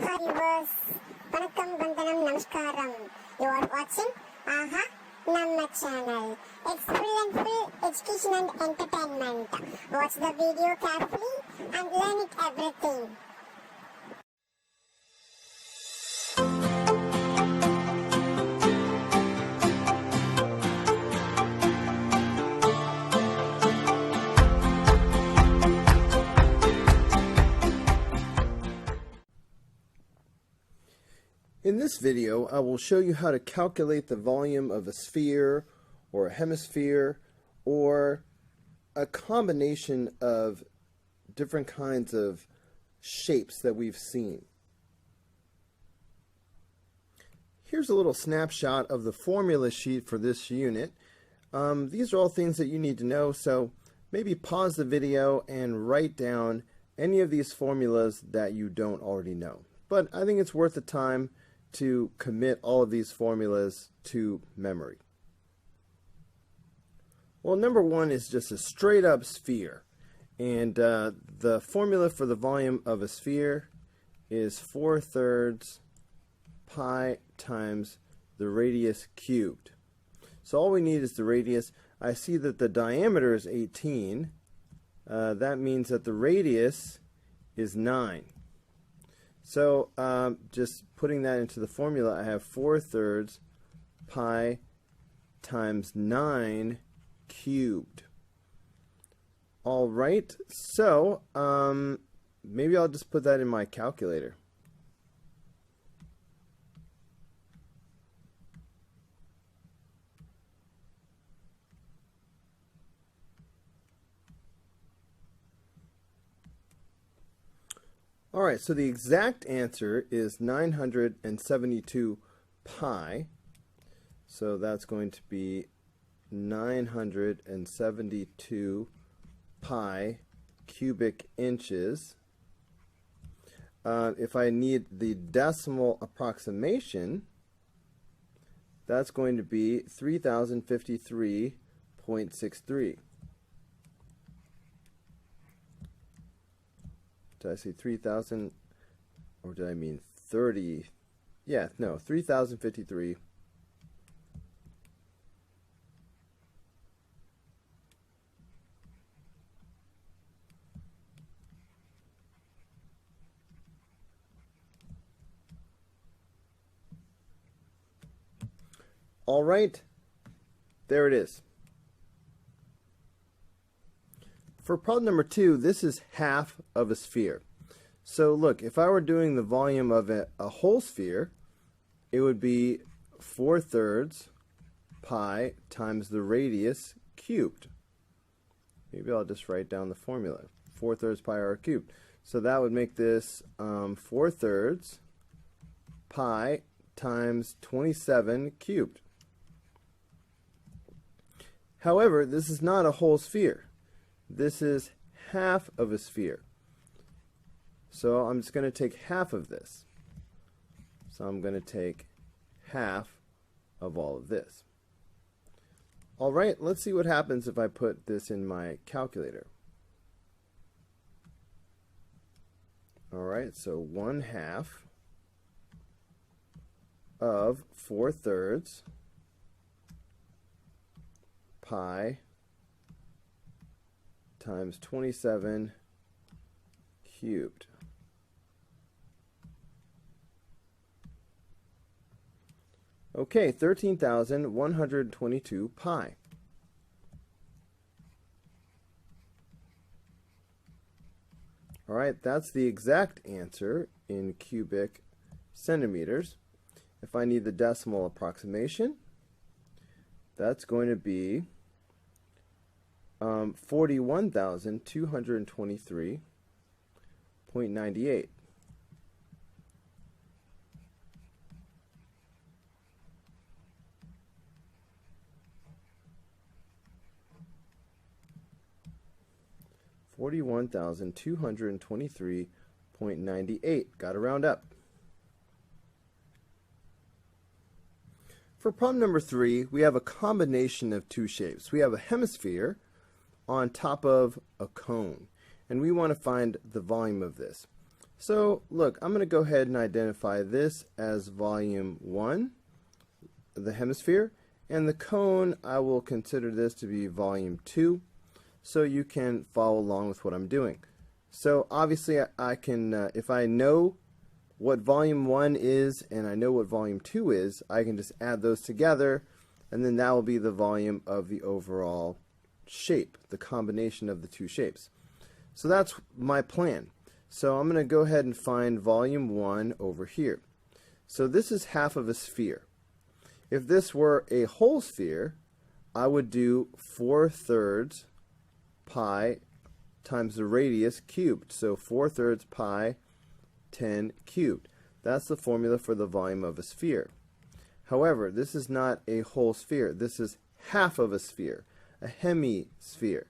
Hi viewers, Vanakkam, Vandanam, Namaskaram. You are watching Aha Namma channel. It's full and full education and entertainment. Watch the video carefully and learn it everything. In this video, I will show you how to calculate the volume of a sphere or a hemisphere or a combination of different kinds of shapes that we've seen. Here's a little snapshot of the formula sheet for this unit. These are all things that you need to know, so maybe pause the video and write down any of these formulas that you don't already know. But I think it's worth the time to commit all of these formulas to memory. Well, number one is just a straight up sphere, and the formula for the volume of a sphere is 4/3 pi times the radius cubed. So all we need is the radius. I see that the diameter is 18. That means that the radius is 9. So just putting that into the formula, I have 4/3 pi times 9 cubed. All right, so maybe I'll just put that in my calculator. All right, so the exact answer is 972 pi. So that's going to be 972 pi cubic inches. If I need the decimal approximation, that's going to be 3053.63. Did I say 3,000 or did I mean 30? Yeah, no, 3,053. All right, there it is. For problem number 2, this is half of a sphere. So look, if I were doing the volume of a whole sphere, it would be 4/3 pi times the radius cubed. Maybe I'll just write down the formula. 4/3 pi r cubed. So that would make this 4/3 pi times 27 cubed. However, this is not a whole sphere. This is half of a sphere. So I'm just going to take half of this. So I'm going to take half of all of this. All right, let's see what happens if I put this in my calculator. All right, so 1/2 of 4/3 pi times 27 cubed. Okay, 13,122 pi. All right, that's the exact answer in cubic centimeters. If I need the decimal approximation, that's going to be 41,223.98. $41,223.98. Got to round up. For problem number 3, we have a combination of two shapes. We have a hemisphere on top of a cone, and we want to find the volume of this. So look, I'm going to go ahead and identify this as volume 1, the hemisphere, and the cone, I will consider this to be volume 2, so you can follow along with what I'm doing. So obviously I can, if I know what volume 1 is and I know what volume 2 is, I can just add those together, and then that will be the volume of the overall shape, the combination of the two shapes. So that's my plan. So I'm going to go ahead and find volume 1 over here. So this is half of a sphere. If this were a whole sphere, I would do 4/3 pi times the radius cubed. So 4/3 pi 10 cubed. That's the formula for the volume of a sphere. However, this is not a whole sphere. This is half of a sphere, a hemisphere.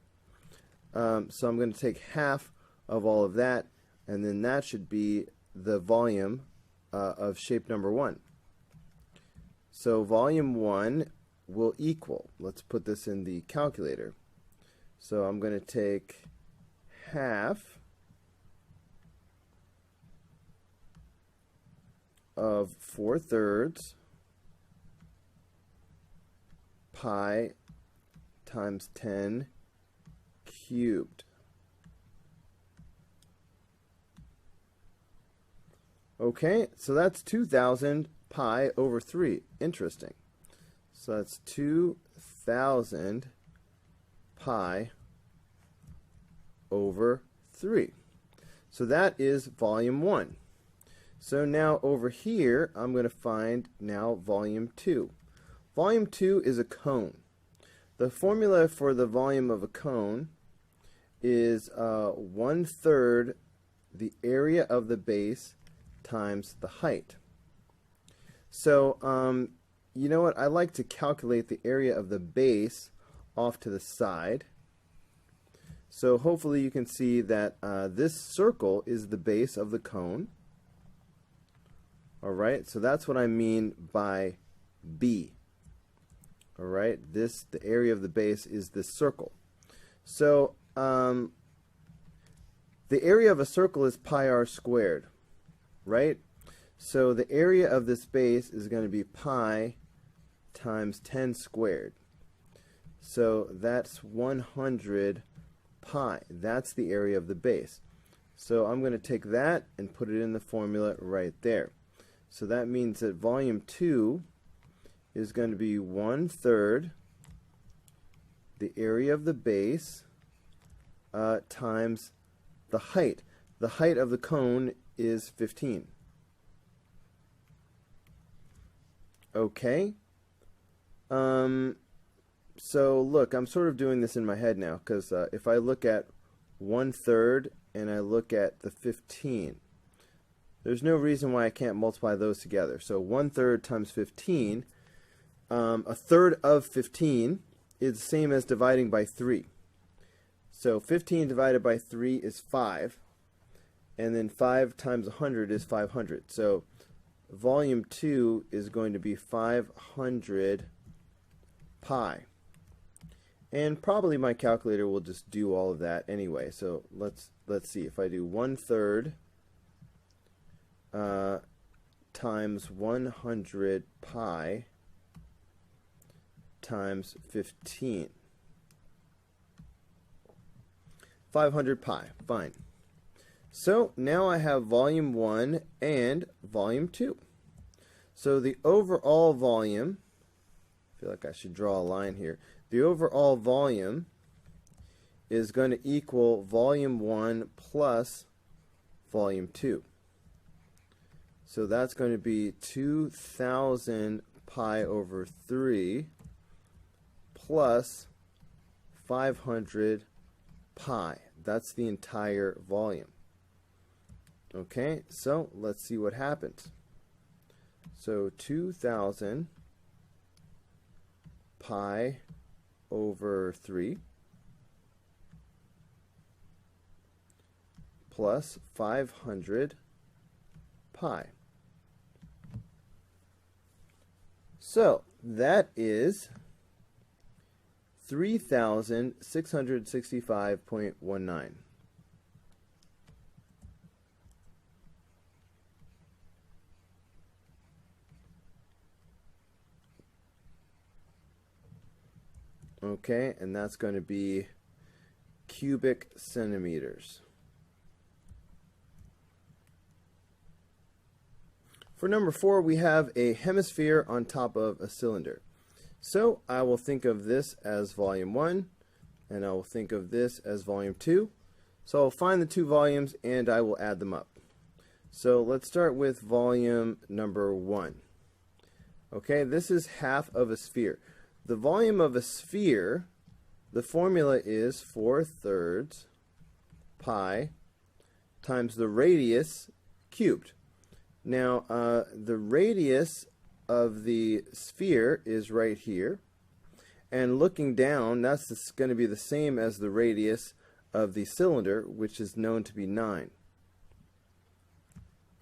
So I'm going to take half of all of that, and then that should be the volume of shape number 1. So volume 1 will equal, let's put this in the calculator. So I'm going to take half of 4/3 pi times 10 cubed. Okay, so that's 2,000 pi over 3. Interesting. So that's 2,000 pi over 3. So that is volume 1. So now over here, I'm going to find now volume 2. Volume 2 is a cone. The formula for the volume of a cone is 1/3 the area of the base times the height. So, you know what? I like to calculate the area of the base off to the side. So hopefully you can see that this circle is the base of the cone. Alright, so that's what I mean by B. Alright, the area of the base is this circle. So, the area of a circle is pi r squared, right? So the area of this base is going to be pi times 10 squared. So that's 100 pi. That's the area of the base. So I'm going to take that and put it in the formula right there. So that means that volume 2 is going to be 1/3 the area of the base times the height. The height of the cone is 15. Okay. So look, I'm sort of doing this in my head now, because if I look at 1/3 and I look at the 15, there's no reason why I can't multiply those together. So 1/3 times 15, 1/3 of 15 is the same as dividing by 3. So 15 divided by 3 is 5, and then 5 times 100 is 500. So volume 2 is going to be 500 pi. And probably my calculator will just do all of that anyway. So let's see. If I do 1/3 times 100 pi times 15. 500 pi. Fine. So now I have volume 1 and volume 2. So the overall volume, I feel like I should draw a line here. The overall volume is going to equal volume 1 plus volume 2. So that's going to be 2,000 pi over 3 plus 500 pi. That's the entire volume. Okay, so let's see what happens. So 2,000 pi over 3 plus 500 pi. So that is 3,665.19. Okay, and that's going to be cubic centimeters. For number 4, we have a hemisphere on top of a cylinder. So I will think of this as volume 1, and I will think of this as volume 2. So I'll find the two volumes and I will add them up. So let's start with volume number 1. Okay, this is half of a sphere. The volume of a sphere, the formula is 4/3 pi times the radius cubed. Now, the radius of the sphere is right here, and looking down, that's going to be the same as the radius of the cylinder, which is known to be 9.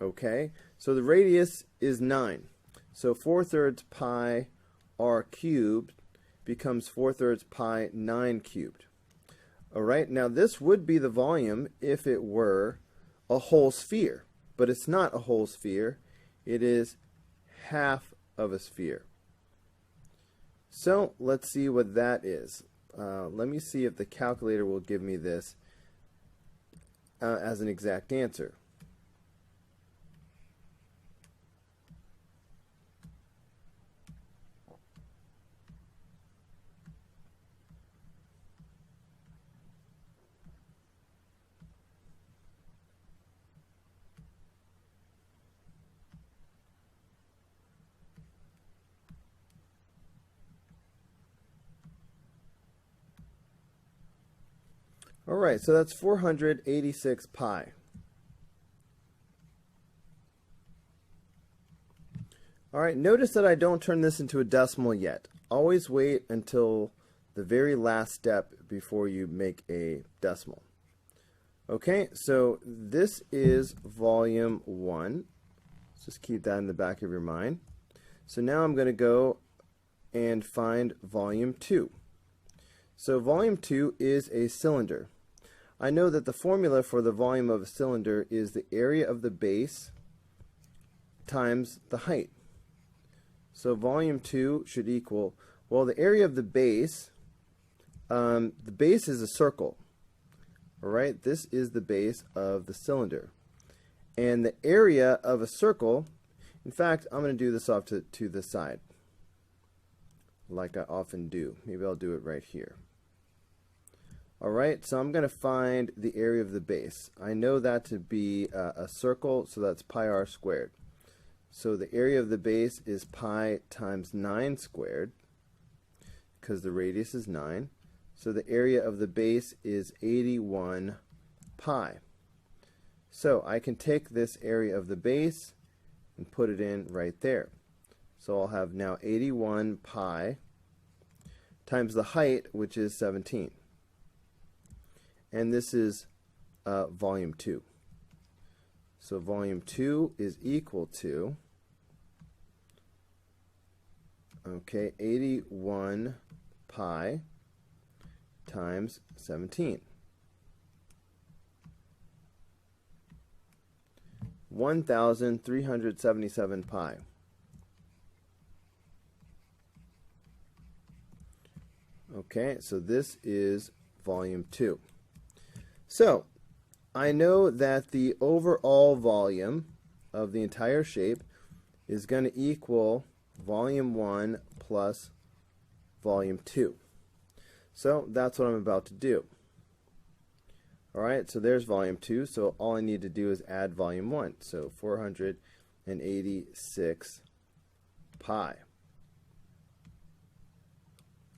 Okay, so the radius is 9. So 4/3 pi r cubed becomes 4/3 pi 9 cubed. Alright, now this would be the volume if it were a whole sphere. But it's not a whole sphere, it is half of a sphere. So let's see what that is. Let me see if the calculator will give me this as an exact answer. Alright, so that's 486 pi. Alright, notice that I don't turn this into a decimal yet. Always wait until the very last step before you make a decimal. Okay, so this is volume 1. Let's just keep that in the back of your mind. So now I'm going to go and find volume 2. So volume 2 is a cylinder. I know that the formula for the volume of a cylinder is the area of the base times the height. So volume 2 should equal, well, the area of the base is a circle. Alright, this is the base of the cylinder. And the area of a circle, in fact, I'm going to do this off to the side, like I often do. Maybe I'll do it right here. Alright, so I'm going to find the area of the base. I know that to be a circle, so that's pi r squared. So the area of the base is pi times 9 squared, because the radius is 9. So the area of the base is 81 pi. So I can take this area of the base and put it in right there. So I'll have now 81 pi times the height, which is 17. And this is volume 2. So volume 2 is equal to, okay, 81 pi times 17. 1,377 pi. Okay, so this is volume 2. So, I know that the overall volume of the entire shape is going to equal volume 1 plus volume 2. So, that's what I'm about to do. Alright, so there's volume 2, so all I need to do is add volume 1. So, 486 pi.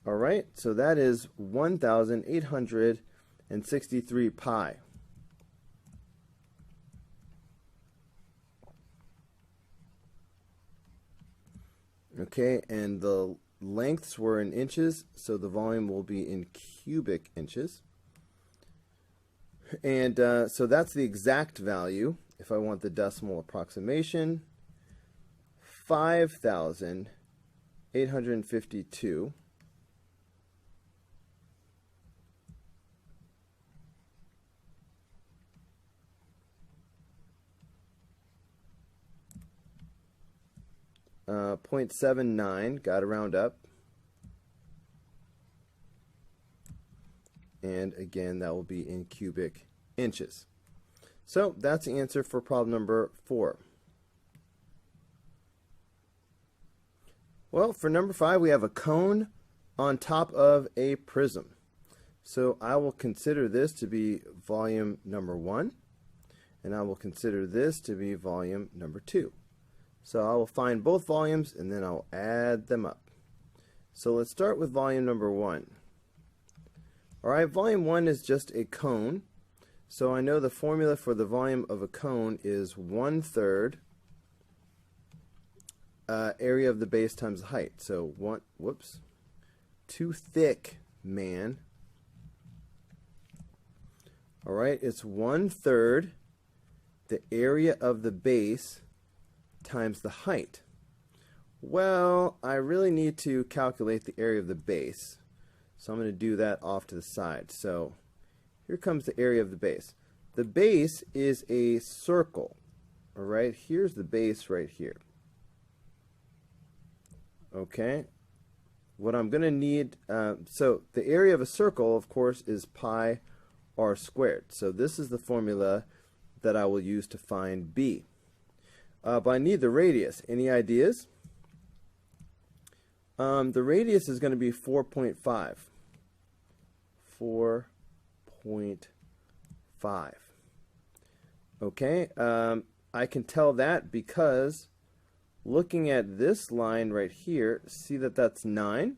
Alright, so that is 1,863 pi. Okay, and the lengths were in inches, so the volume will be in cubic inches. And so that's the exact value. If I want the decimal approximation, 5,852 0.79, got to round up, and again that will be in cubic inches. So that's the answer for problem number 4. Well, for number 5, we have a cone on top of a prism. So I will consider this to be volume number 1, and I will consider this to be volume number 2. So I will find both volumes and then I'll add them up. So let's start with volume number 1. Alright, volume 1 is just a cone. So I know the formula for the volume of a cone is 1/3 area of the base times the height. So too thick, man. Alright, it's 1/3 the area of the base times the height. Well, I really need to calculate the area of the base. So I'm going to do that off to the side. So here comes the area of the base. The base is a circle. Alright, here's the base right here. Okay, what I'm going to need, so the area of a circle, of course, is pi r squared. So this is the formula that I will use to find b. But I need the radius. Any ideas? The radius is going to be 4.5. 4.5. Okay, I can tell that because looking at this line right here, see that that's 9?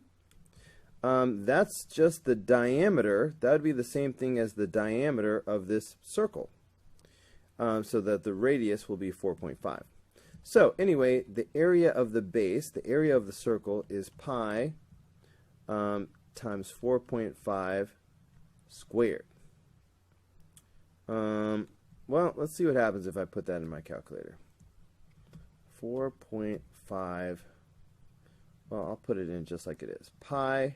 That's just the diameter. That would be the same thing as the diameter of this circle. So that the radius will be 4.5. So anyway, the area of the base, the area of the circle, is pi times 4.5 squared. Well, let's see what happens if I put that in my calculator. 4.5, well, I'll put it in just like it is. Pi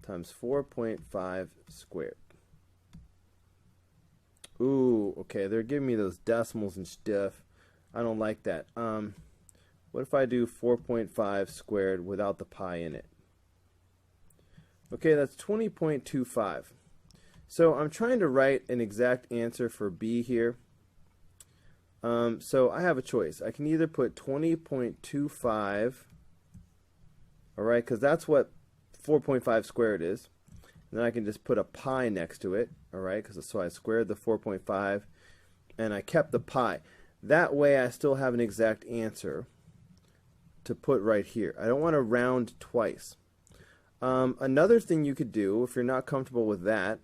times 4.5 squared. Ooh, okay, they're giving me those decimals and stuff. I don't like that. What if I do 4.5 squared without the pi in it? Okay, that's 20.25. So I'm trying to write an exact answer for b here. So I have a choice. I can either put 20.25, alright, because that's what 4.5 squared is. And then I can just put a pi next to it, alright, so I squared the 4.5 and I kept the pi. That way I still have an exact answer to put right here. I don't want to round twice. Another thing you could do, if you're not comfortable with that,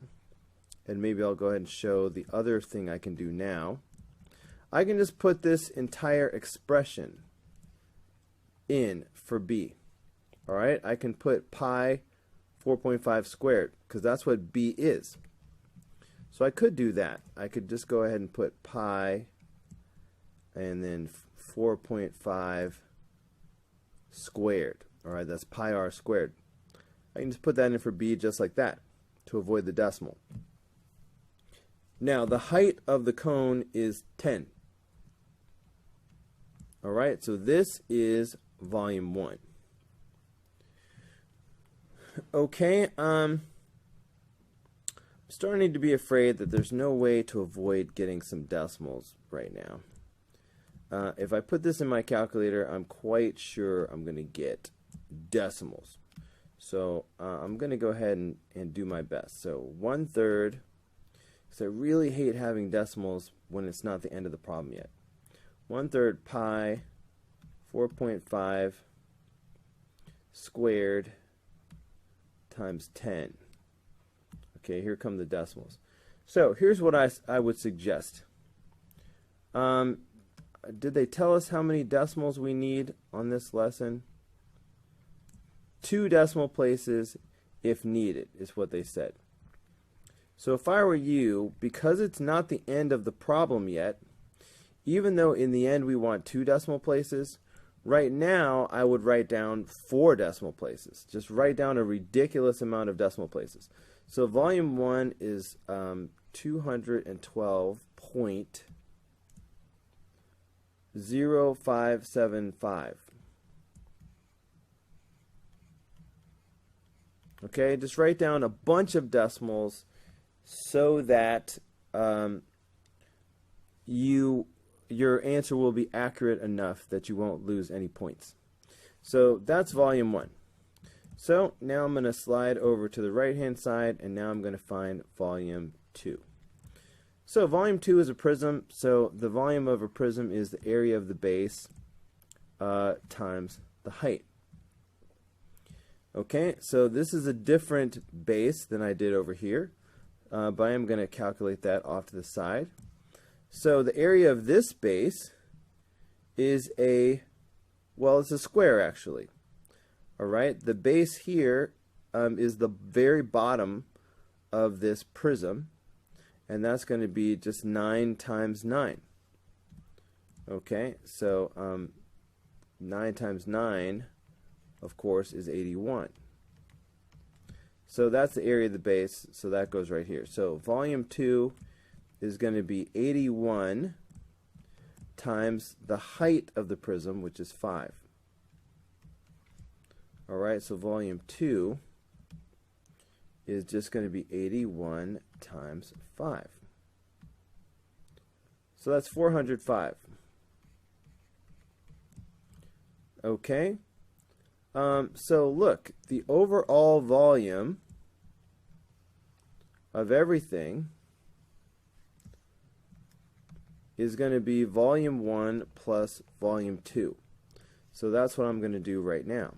and maybe I'll go ahead and show the other thing I can do now, I can just put this entire expression in for b. Alright, I can put pi 4.5 squared, because that's what b is. So I could do that. I could just go ahead and put pi and then 4.5 squared. Alright, that's pi r squared. I can just put that in for b just like that to avoid the decimal. Now, the height of the cone is 10. Alright, so this is volume 1. Okay, I'm starting to be afraid that there's no way to avoid getting some decimals right now. If I put this in my calculator, I'm quite sure I'm going to get decimals. So I'm going to go ahead and do my best. So 1/3, because I really hate having decimals when it's not the end of the problem yet. 1/3 pi 4.5 squared times 10. Okay, here come the decimals. So here's what I would suggest. Did they tell us how many decimals we need on this lesson? 2 decimal places if needed is what they said. So if I were you, because it's not the end of the problem yet, even though in the end we want 2 decimal places, right now I would write down 4 decimal places. Just write down a ridiculous amount of decimal places. So volume 1 is 212.0575. Okay, just write down a bunch of decimals so that your answer will be accurate enough that you won't lose any points. So that's volume 1. So now I'm going to slide over to the right hand side, and now I'm going to find volume 2. So volume 2 is a prism, so the volume of a prism is the area of the base times the height. Okay, so this is a different base than I did over here, but I am going to calculate that off to the side. So the area of this base is it's a square actually. Alright, the base here is the very bottom of this prism, and that's going to be just 9 times 9. Okay, so 9 times 9, of course, is 81. So that's the area of the base, so that goes right here. So volume 2 is going to be 81 times the height of the prism, which is 5. Alright, so volume 2 is just going to be 81 times 5. So that's 405. Okay, so look, the overall volume of everything is going to be volume 1 plus volume 2. So that's what I'm going to do right now.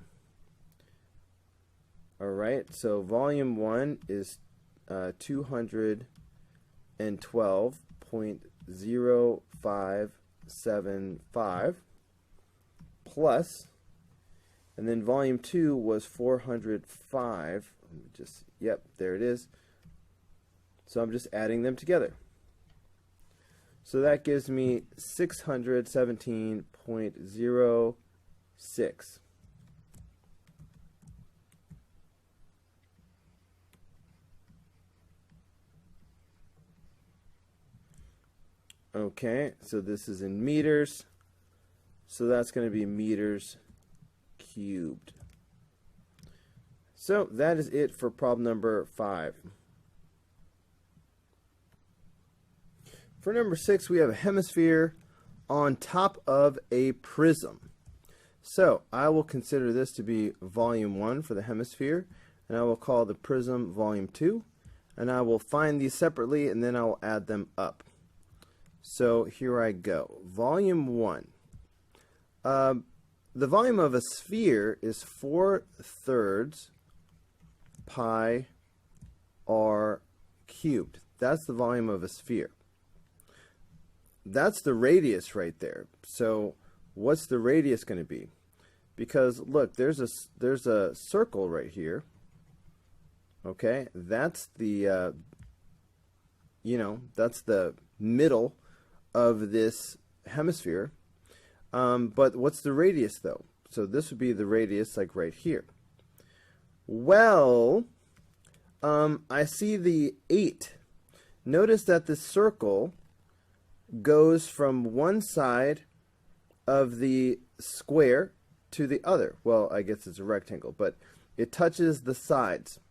Alright, so volume 1 is 212.0575 plus, and then volume 2 was 405. Yep, there it is. So I'm just adding them together. So that gives me 617.06. Okay, so this is in meters, so that's going to be meters cubed. So that is it for problem number 5. For number 6, we have a hemisphere on top of a prism. So I will consider this to be volume 1 for the hemisphere, and I will call the prism volume 2, and I will find these separately, and then I will add them up. So here I go. Volume 1. The volume of a sphere is 4/3 pi r cubed. That's the volume of a sphere. That's the radius right there. So what's the radius going to be? Because look, there's a circle right here. Okay, that's the that's the middle of this hemisphere. But what's the radius though? So this would be the radius, like right here. Well, I see the 8. Notice that the circle goes from one side of the square to the other. Well, I guess it's a rectangle, but it touches the sides.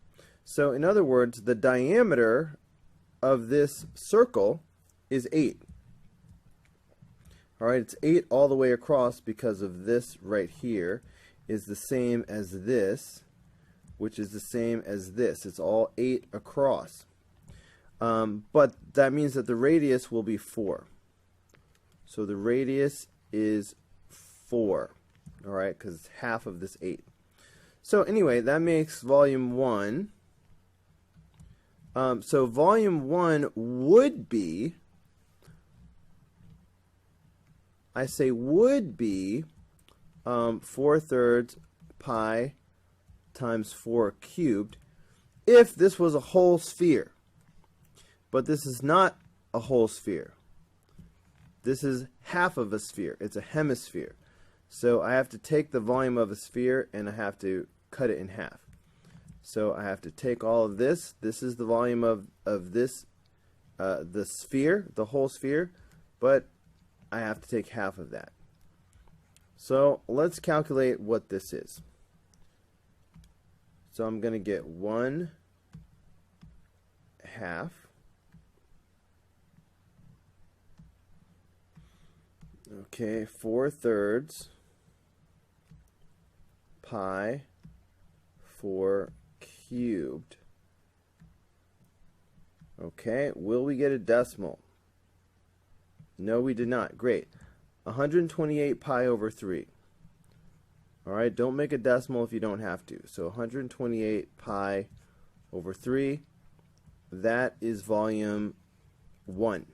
So in other words, the diameter of this circle is 8. Alright, it's 8 all the way across because of this right here is the same as this, which is the same as this. It's all 8 across. But that means that the radius will be 4. So the radius is 4. Alright, because it's half of this 8. So anyway, that makes volume 1. So volume 1 would be, I say would be 4/3 pi times 4 cubed if this was a whole sphere. But this is not a whole sphere. This is half of a sphere. It's a hemisphere. So I have to take the volume of a sphere and I have to cut it in half. So I have to take all of this. This is the volume of this, the sphere, the whole sphere, but I have to take half of that. So let's calculate what this is. So I'm going to get 1/2. Okay, 4/3 pi 4 cubed. Okay, will we get a decimal? No, we did not. Great. 128 pi over 3. Alright, don't make a decimal if you don't have to. So 128 pi over 3, that is volume 1.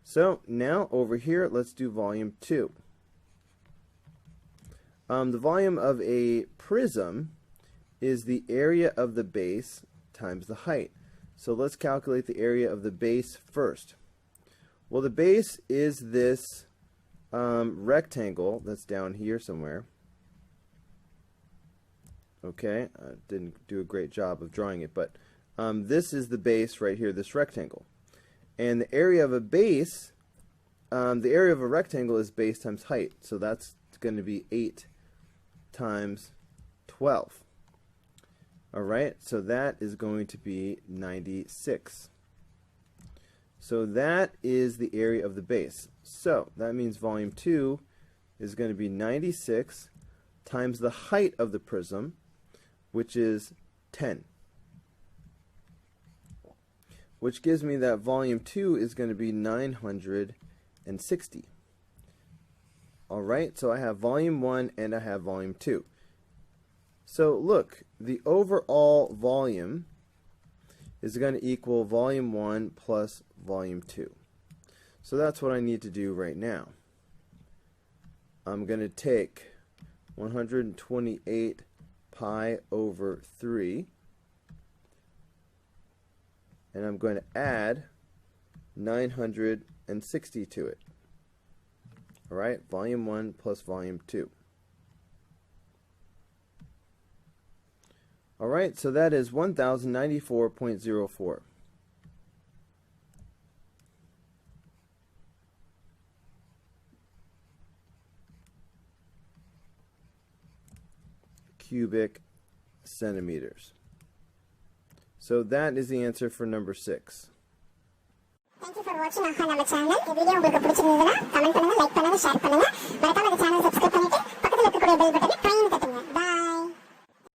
So now over here, let's do volume 2. The volume of a prism is the area of the base times the height. So let's calculate the area of the base first. Well, the base is this rectangle that's down here somewhere. Okay, I didn't do a great job of drawing it, but this is the base right here, this rectangle. And the area of a base, the area of a rectangle is base times height. So that's going to be 8 times 12. Alright, so that is going to be 96. So that is the area of the base. So that means volume 2 is going to be 96 times the height of the prism, which is 10. Which gives me that volume 2 is going to be 960. Alright, so I have volume 1 and I have volume 2. So look, the overall volume is going to equal volume 1 plus volume 2. So that's what I need to do right now. I'm going to take 128 pi over 3, and I'm going to add 960 to it. Alright, volume 1 plus volume 2. Alright, so that is 1094.04. cubic centimeters. So that is the answer for number 6. Thank you for watching நம்ம channel. இந்த video உங்களுக்கு பிடிச்சிருந்ததுன்னா comment பண்ணுங்க, like பண்ணுங்க, share பண்ணுங்க. மறக்காம இந்த சேனலை சப்ஸ்கிரைப் பண்ணிட்டு பக்கத்துல இருக்கக்கூடிய பெல் பட்டனை ட்ரைன்